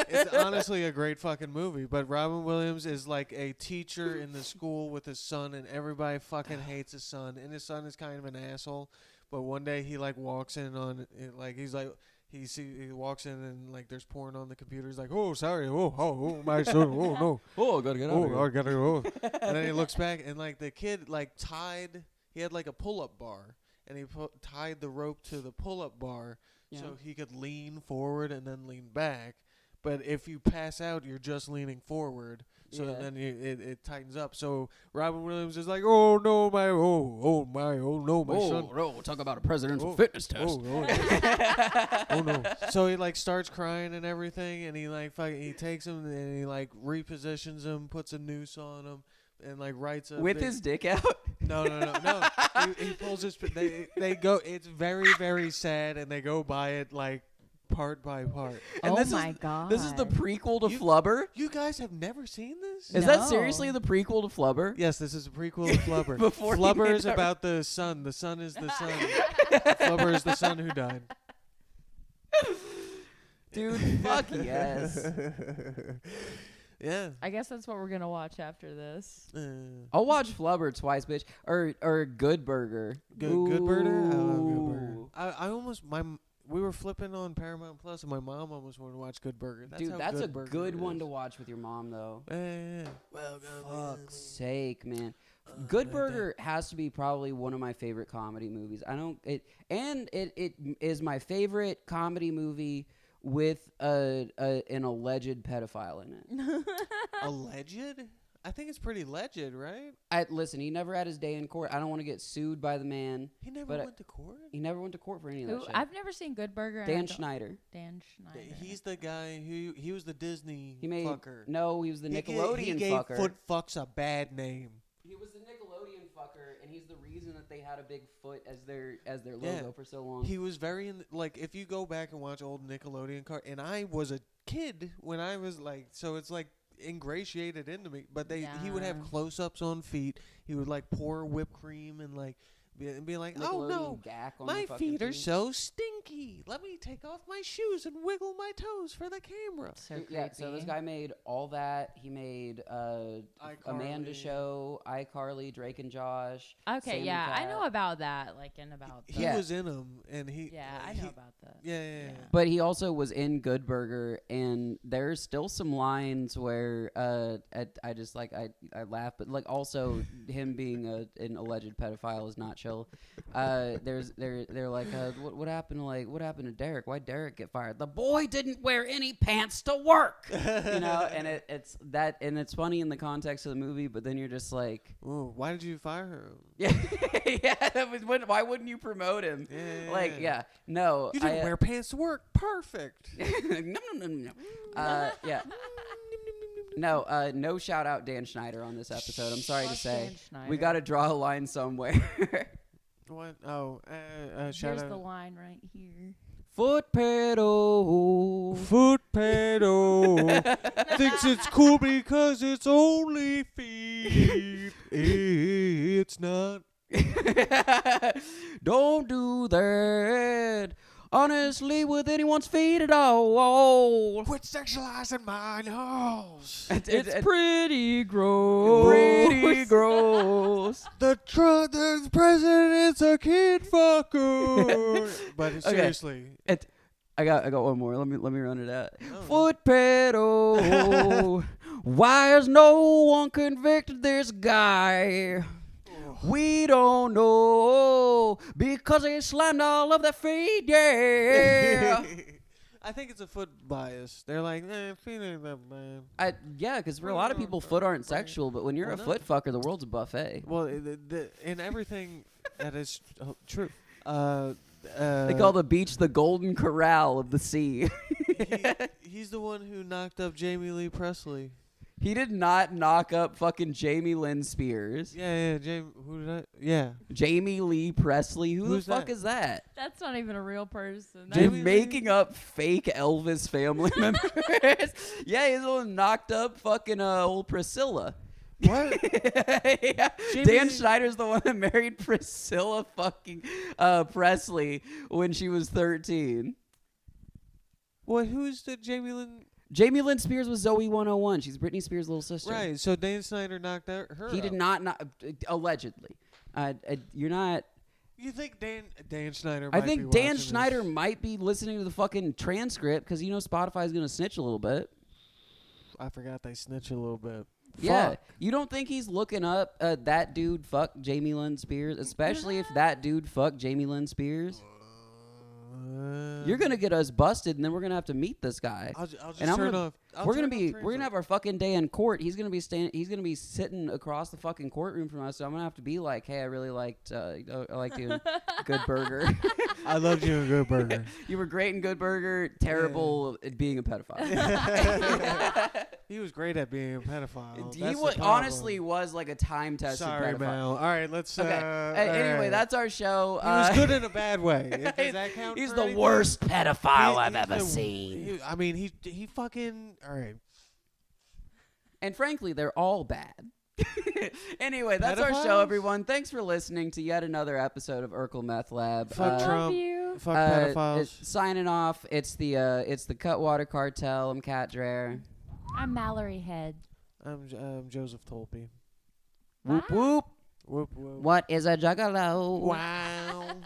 It's honestly a great fucking movie, but Robin Williams is like a teacher in the school with his son, and everybody fucking hates his son, and his son is kind of an asshole. But one day he like walks in on it, like he's like he walks in and like there's porn on the computer. He's like, oh sorry, oh my son, oh no, Oh, I gotta get out of here. I gotta go. And then he looks back and like the kid like tied. He had like a pull-up bar, and he tied the rope to the pull-up bar so he could lean forward and then lean back. But if you pass out, you're just leaning forward. So then it tightens up. So Robin Williams is like, oh no, my son. No, talk about a presidential fitness test. Oh no. So he like starts crying and everything, and he like he takes him and he like repositions him, puts a noose on him, and like writes a with his dick out. No. He pulls his. They go. It's very, very sad, and they go by it like part by part. And Oh my god! This is the prequel to Flubber. You guys have never seen this? Is that seriously the prequel to Flubber? Yes, this is a prequel to Flubber. Before he Flubber made is that- about the son. The son is the son. Flubber is the son who died. Dude, fuck yes. Yeah. I guess that's what we're gonna watch after this. I'll watch Flubber twice, bitch. Or Good Burger. Good Burger? I love Good Burger. Ooh. I almost we were flipping on Paramount Plus, and my mom almost wanted to watch Good Burger. Dude, that's a Burger good is. one to watch with your mom, though. Yeah. Fuck's sake, man. Good Burger has to be probably one of my favorite comedy movies. It is my favorite comedy movie with an alleged pedophile in it. Alleged? I think it's pretty legend, right? Listen, he never had his day in court. I don't want to get sued by the man. He never went to court? He never went to court for any of that shit. I've never seen Good Burger. and Dan Schneider. Dan Schneider. He's the guy who he was the Disney fucker. No, he was the Nickelodeon he gave fucker. Foot fucks a bad name. He was the Nickelodeon fucker, and he's the reason that they had a big foot as their logo for so long. He was very like if you go back and watch old Nickelodeon and I was a kid when I was like, so it's like ingratiated into me. But he would have close-ups on feet. He would like pour whipped cream and like be like, oh no, Nickelodeon gack on my the fucking feet are feet. so stinky. Let me take off my shoes and wiggle my toes for the camera. So creepy. Yeah, so this guy made all that. He made Amanda Show, iCarly, Drake and Josh. Okay, Sam yeah, and I know Cat. about that. Like, and about. He Yeah. was in them, and he. Yeah, I know about that. Yeah. But he also was in Good Burger, and there's still some lines where I just like I laugh, but like also him being an alleged pedophile is not chill. They're like what happened to Derek? Why'd Derek get fired? The boy didn't wear any pants to work, you know. And it's that, and it's funny in the context of the movie, but then you're just like, Ooh, why did you fire him? yeah, yeah. That was, why wouldn't you promote him? Like, yeah, no, You didn't wear pants to work. Perfect. Yeah. No shout out Dan Schneider on this episode. I'm sorry to Fuck say. Dan Schneider. We got to draw a line somewhere. What? Oh, shout Here's out. the line right here. Foot pedal. Foot pedal thinks it's cool because it's only feet. It's not. Don't do that. Honestly, with anyone's feet at all. Quit sexualizing my nose. It's pretty gross. Pretty gross. The president's a kid fucker. But seriously, I got one more. Let me run it out. Oh, Foot pedal. Why is no one convicted this guy? We don't know because he slammed all of their feet. Yeah. I think it's a foot bias. They're like, feet ain't that bad. Yeah, because for a lot of people, foot aren't sexual, but when you're a foot fucker, the world's a buffet. Well, in everything that is true. They call the beach the Golden Corral of the sea. He's the one who knocked up Jamie Lee Presley. He did not knock up fucking Jamie Lynn Spears. Yeah, who did I? Yeah. Jamie Lee Presley. Who's the fuck that? is that? That's not even a real person. You're Jamie Lee? making up fake Elvis family members. Yeah, he's the one who knocked up fucking old Priscilla. What? Yeah. Dan Schneider's the one that married Priscilla fucking Presley when she was 13. What? Who's the Jamie Lynn? Jamie Lynn Spears was Zoe 101. She's Britney Spears' little sister. Right. So Dan Snyder knocked her. He did up. not allegedly. You're not. You think Dan Schneider? I Might think be Dan watching Schneider this? might be listening to the fucking transcript because Spotify's gonna snitch a little bit. I forgot they snitch a little bit. Yeah, Fuck. you don't think he's looking up that dude fucked Jamie Lynn Spears, especially if that dude fucked Jamie Lynn Spears? You're gonna get us busted, and then we're gonna have to meet this guy. I'll just and I'm turn gonna, off. we're gonna have our fucking day in court. He's gonna be He's gonna be sitting across the fucking courtroom from us. So I'm gonna have to be like, hey, I really liked I liked you in Good Burger. I loved you in Good Burger. You were great in Good Burger. Terrible at being a pedophile. He was great at being a pedophile. He honestly was like a time-tested Sorry, pedophile. Mal. All right, let's. Okay. Anyway, that's our show. He was good in a bad way. Does that count? He's for the anything? worst pedophile I've He's ever the- seen. I mean, he fucking. All right. And frankly, they're all bad. Anyway, that's our show, Pedophiles? everyone. Thanks for listening to yet another episode of Urkel Meth Lab. Fuck Love Trump. you. Fuck pedophiles. Signing off. It's the Cutwater Cartel. I'm Kat Dreher. I'm Mallory Head. I'm Joseph Tolpe. Whoop whoop. Whoop whoop. What is a juggalo? Wow.